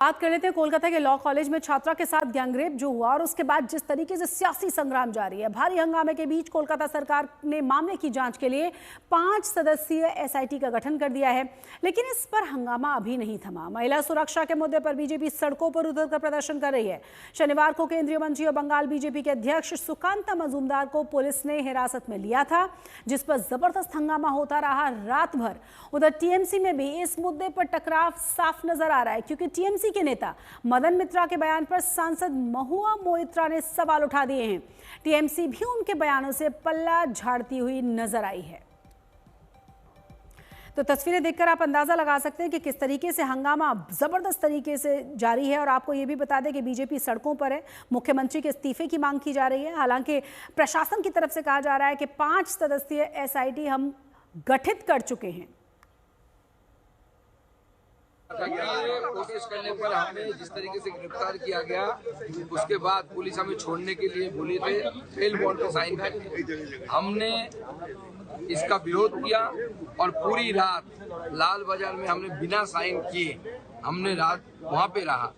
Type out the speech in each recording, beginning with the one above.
बात कर लेते हैं कोलकाता के लॉ कॉलेज में छात्रा के साथ गैंगरेप जो हुआ और उसके बाद जिस तरीके से सियासी संग्राम जारी है। भारी हंगामे के बीच कोलकाता सरकार ने मामले की जांच के लिए 5 सदस्यीय एसआईटी का गठन कर दिया है, लेकिन इस पर हंगामा अभी नहीं थमा। महिला सुरक्षा के मुद्दे पर बीजेपी सड़कों पर उतरकर प्रदर्शन कर रही है। शनिवार को केंद्रीय मंत्री और बंगाल बीजेपी के अध्यक्ष सुकांता मजूमदार को पुलिस ने हिरासत में लिया था, जिस पर जबरदस्त हंगामा होता रहा रात भर। उधर टीएमसी में भी इस मुद्दे पर टकराव साफ नजर आ रहा है, क्योंकि टीएमसी के नेता मदन मित्रा के बयान पर सांसद महुआ मोइत्रा ने सवाल उठा दिए हैं। टीएमसी भी उनके बयानों से पल्ला झाड़ती हुई नजर आई है। तो तस्वीरें देखकर आप अंदाजा लगा सकते हैं कि किस तरीके से हंगामा जबरदस्त तरीके से जारी है। और आपको यह भी बता दें कि बीजेपी सड़कों पर है। मुख्यमंत्री के इस्तीफे की मांग की जा रही है। हालांकि प्रशासन की तरफ से कहा जा रहा है कि 5 सदस्यीय एसआईटी हम गठित कर चुके हैं। कोशिश करने पर हमें जिस तरीके से गिरफ्तार किया गया, उसके बाद पुलिस हमें छोड़ने के लिए बोली थे, फेल वारंट पे साइन करके हमने इसका विरोध किया और पूरी रात लाल बाजार में हमने बिना साइन किए हमने रात वहाँ पे रहा।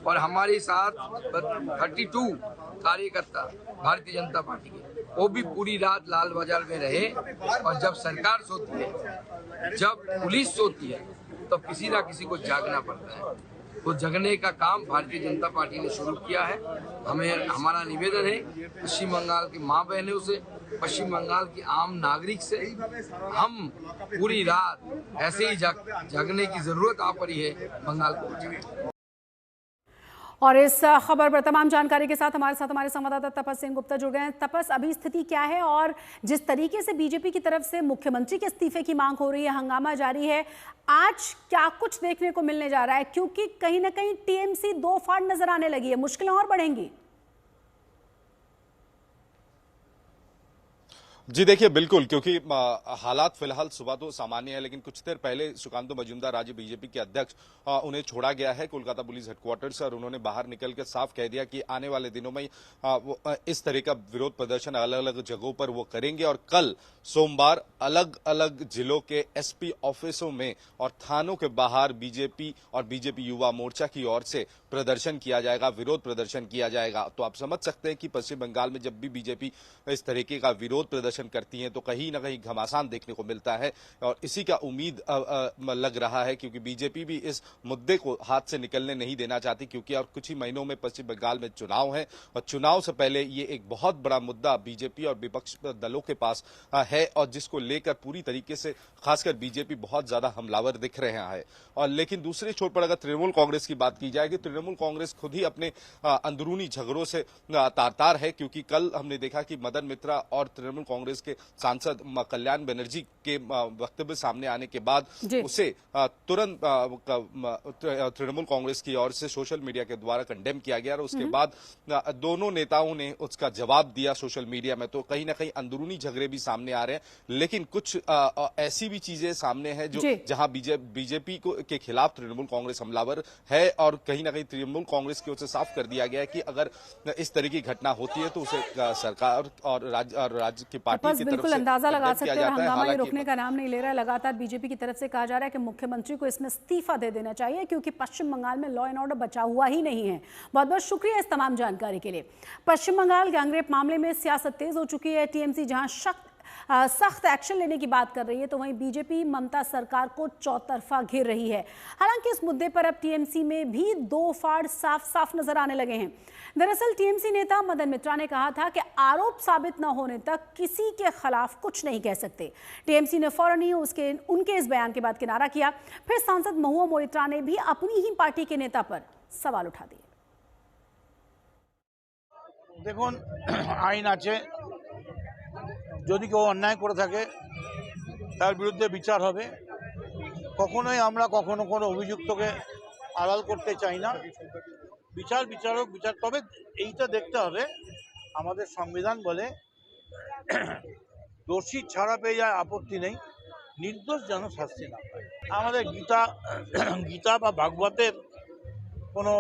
और हमारे साथ 32 कार्यकर्ता भारतीय जनता पार्टी के, वो भी पूरी रात लाल बाजार में रहे। और जब सरकार सोती है, जब पुलिस सोती है, तो किसी ना किसी को जागना पड़ता है। तो जगने का काम भारतीय जनता पार्टी ने शुरू किया है। हमारा निवेदन है पश्चिम बंगाल की माँ बहनों से, पश्चिम बंगाल की आम नागरिक से, हम पूरी रात ऐसे ही जगने की जरूरत आ पड़ी है बंगाल को। और इस खबर पर तमाम जानकारी के साथ हमारे संवाददाता तपस सिंह गुप्ता जुड़ गए हैं। तपस, अभी स्थिति क्या है और जिस तरीके से बीजेपी की तरफ से मुख्यमंत्री के इस्तीफे की मांग हो रही है, हंगामा जारी है, आज क्या कुछ देखने को मिलने जा रहा है? क्योंकि कहीं ना कहीं टीएमसी दो फाड़ नजर आने लगी है, मुश्किलें और बढ़ेंगी। जी देखिए, बिल्कुल, क्योंकि हालात फिलहाल सुबह तो सामान्य है, लेकिन कुछ देर पहले सुकांतु मजूमदार राज्य बीजेपी के अध्यक्ष उन्हें छोड़ा गया है कोलकाता पुलिस हेडक्वार्टर से। और उन्होंने बाहर निकलकर साफ कह दिया कि आने वाले दिनों में इस तरह का विरोध प्रदर्शन अलग अलग जगहों पर वो करेंगे। और कल सोमवार अलग अलग जिलों के एसपी ऑफिसों में और थानों के बाहर बीजेपी और बीजेपी युवा मोर्चा की ओर से प्रदर्शन किया जाएगा, विरोध प्रदर्शन किया जाएगा। तो आप समझ सकते हैं कि पश्चिम बंगाल में जब भी बीजेपी इस तरीके का विरोध प्रदर्शन करती हैं तो कहीं ना कहीं घमासान देखने को मिलता है। और इसी का उम्मीद लग रहा है, क्योंकि बीजेपी भी इस मुद्दे को हाथ से निकलने नहीं देना चाहती, क्योंकि और कुछ ही महीनों में पश्चिम बंगाल में चुनाव है और चुनाव से पहले ये एक बहुत बड़ा मुद्दा बीजेपी और विपक्ष दलों के पास है, और जिसको लेकर पूरी तरीके से खासकर बीजेपी बहुत ज्यादा हमलावर दिख रहा है। और लेकिन दूसरे छोर पर अगर तृणमूल कांग्रेस की बात की जाएगी, तृणमूल कांग्रेस खुद ही अपने अंदरूनी झगड़ों से तार-तार है, क्योंकि कल हमने देखा कि मदन मित्रा और तृणमूल कांग्रेस के सांसद कल्याण बनर्जी के वक्तव्य सामने आने के बाद उसे तुरंत तृणमूल कांग्रेस की ओर से सोशल मीडिया के द्वारा कंडेम किया गया। और उसके बाद दोनों नेताओं ने उसका जवाब दिया सोशल मीडिया में। तो कहीं ना कहीं अंदरूनी झगड़े भी सामने आ रहे हैं, लेकिन कुछ ऐसी भी चीजें सामने हैं जो जहां बीजेपी के खिलाफ तृणमूल कांग्रेस हमलावर है। और कहीं ना कहीं तृणमूल कांग्रेस की ओर से साफ कर दिया गया है कि अगर इस तरह की घटना होती है तो उसे सरकार और राज्य की पार्टी की तरफ बिल्कुल से अंदाजा लगा सकते हैं। हंगामा ये रुकने का मतलब नाम नहीं ले रहा है। लगातार बीजेपी की तरफ से कहा जा रहा है कि मुख्यमंत्री को इसमें इस्तीफा दे देना चाहिए, क्योंकि पश्चिम बंगाल में लॉ एंड ऑर्डर बचा हुआ ही नहीं है। बहुत बहुत शुक्रिया इस तमाम जानकारी के लिए। पश्चिम बंगाल गैंगरेप मामले में सियासत तेज हो चुकी है। टीएमसी जहां सख्त एक्शन लेने की बात कर रही है, तो वहीं बीजेपी ममता सरकार को चौतरफा घेर रही है। हालांकि इस मुद्दे पर अब टीएमसी में भी दो फाड़ साफ साफ नजर आने लगे हैं। दरअसल टीएमसी नेता मदन मित्रा ने कहा था कि आरोप साबित न होने तक किसी के खिलाफ कुछ नहीं कह सकते। टीएमसी ने फौरन ही उनके इस बयान के बाद किनारा किया। फिर सांसद महुआ मोइत्रा ने भी अपनी ही पार्टी के नेता पर सवाल उठा दिए। দেখুন, আইন আছে, যদি কেউ অন্যায় করে থাকে তার বিরুদ্ধে বিচার হবে। কখনোই আমরা কখনো কোনো অভিযুক্তকে আড়াল করতে চাই না। বিচারক বিচার, তবে এইটা দেখতে হবে, আমাদের সংবিধান বলে দোষী ছাড়া পেয়ে যায় আপত্তি নেই, নির্দোষ যেন শাস্তি না পায়। আমাদের গীতা বা ভাগবতের কোনো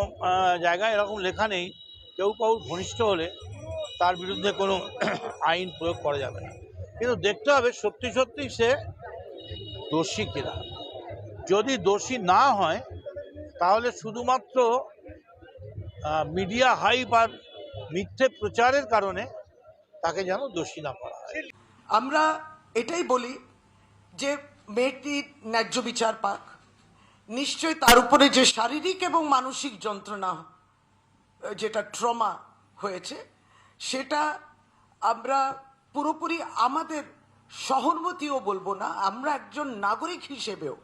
জায়গায় এরকম লেখা নেই কেউ কারোর ঘনিষ্ঠ হলে তার বিরুদ্ধে কোনো আইন প্রয়োগ করা যাবে না। কিন্তু দেখতে হবে সত্যি সত্যি সে দোষী কিনা। যদি দোষী না হয় তাহলে শুধুমাত্র মিডিয়া হাইপ আর মিথ্যে প্রচারের কারণে তাকে যেন দোষী না করা হয়। আমরা এটাই বলি যে মেয়েটির ন্যায্য বিচার পাক। নিশ্চয়ই তার উপরে যে শারীরিক এবং মানসিক যন্ত্রণা, যেটা ট্রমা হয়েছে, সেটা আমরা পুরোপুরি আমাদের সহানুভূতিও বলবো না, আমরা একজন নাগরিক হিসেবেও,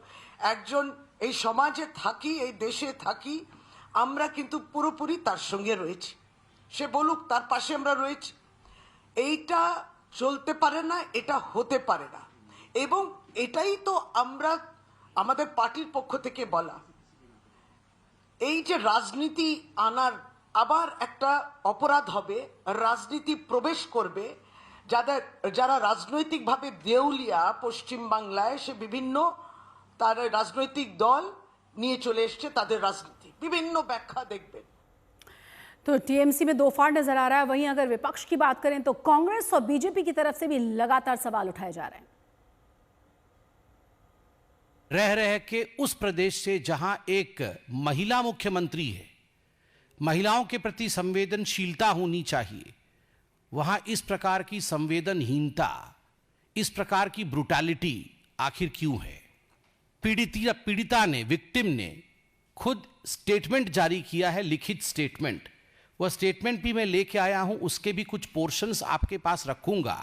একজন এই সমাজে থাকি, এই দেশে থাকি, আমরা কিন্তু পুরোপুরি তার সঙ্গে রয়েছি। সে বলুক, তার পাশে আমরা রয়েছি। এইটা চলতে পারে না, এটা হতে পারে না। এবং এটাই তো আমরা আমাদের পার্টির পক্ষ থেকে বলা, এই যে রাজনীতি আনার আবার একটা অপরাধ হবে, রাজনীতি প্রবেশ করবে, যারা রাজনৈতিকভাবে দেউলিয়া পশ্চিম বাংলায়, সে বিভিন্ন তার রাজনৈতিক দল নিয়ে চলে এসছে তাদের রাজনীতি, বিভিন্ন ব্যাখ্যা দেখবেন। तो टीएमसी में दो फाड़ नजर आ रहा है। वहीं अगर विपक्ष की बात करें तो कांग्रेस और बीजेपी की तरफ से भी लगातार सवाल उठाए जा रहे हैं। रह के उस प्रदेश से जहां एक महिला मुख्यमंत्री है, महिलाओं के प्रति संवेदनशीलता होनी चाहिए, वहां इस प्रकार की संवेदनहीनता, इस प्रकार की ब्रुटैलिटी आखिर क्यों है? पीड़िता ने, विक्टिम ने खुद स्टेटमेंट जारी किया है, लिखित स्टेटमेंट। वह स्टेटमेंट भी मैं लेके आया हूं, उसके भी कुछ पोर्शंस आपके पास रखूंगा।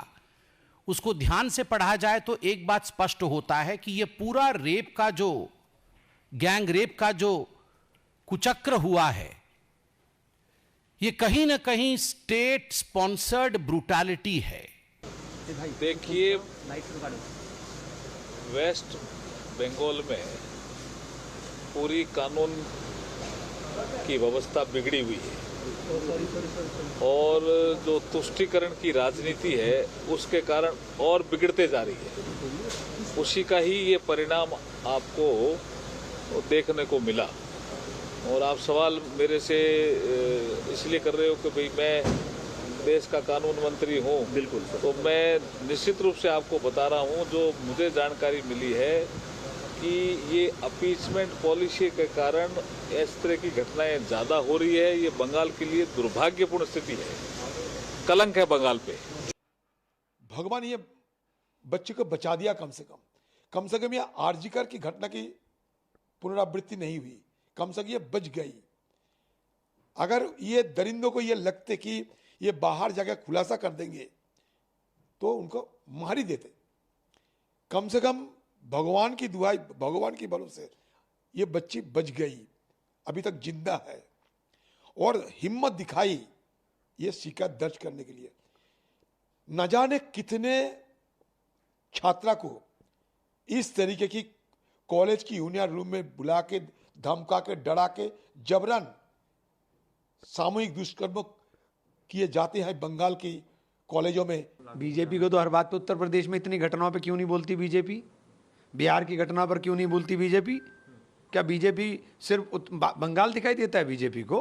उसको ध्यान से पढ़ा जाए तो एक बात स्पष्ट होता है कि यह पूरा रेप का जो गैंग रेप का जो कुचक्र हुआ है, यह कहीं ना कहीं स्टेट स्पॉन्सर्ड ब्रूटैलिटी है। देखिए, वेस्ट बंगाल में पूरी कानून की व्यवस्था बिगड़ी हुई है और जो तुष्टीकरण की राजनीति है उसके कारण और बिगड़ते जा रही है। उसी का ही ये परिणाम आपको देखने को मिला। और आप सवाल मेरे से इसलिए कर रहे हो कि भाई मैं देश का कानून मंत्री हूँ। बिल्कुल। तो मैं निश्चित रूप से आपको बता रहा हूँ, जो मुझे जानकारी मिली है कि ये अपीचमेंट पॉलिसी के कारण इस तरह की घटनाएं ज़्यादा हो रही है। ये बंगाल के लिए दुर्भाग्यपूर्ण स्थिति है, कलंक है बंगाल पे। भगवान ये बच्चे को बचा दिया, कम से कम ये आरजीकर की घटना की पुनरावृत्ति नहीं हुई, कम से कम ये बच गई। अगर ये दरिंदों को ये लगते कि ये बाहर जाकर खुलासा कर देंगे तो उनको मार ही देते। कम से कम भगवान की दुआई, भगवान की बलों से ये बच्ची बच गई, अभी तक जिंदा है और हिम्मत दिखाई ये शिकायत दर्ज करने के लिए। न जाने कितने छात्रा को इस तरीके की कॉलेज की यूनियन रूम में बुला के, धमका के, डरा के, जबरन सामूहिक दुष्कर्म किए जाते हैं बंगाल की कॉलेजों में। बीजेपी को तो हर बात पे उत्तर प्रदेश में इतनी घटनाओं पे क्यों नहीं बोलती बीजेपी? बिहार की घटना पर क्यों नहीं बोलती बीजेपी? क्या बीजेपी सिर्फ बंगाल दिखाई देता है बीजेपी को,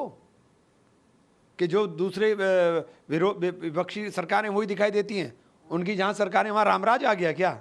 कि जो दूसरे विपक्षी सरकारें वही दिखाई देती हैं? उनकी जहां सरकारें वहां रामराज आ गया क्या?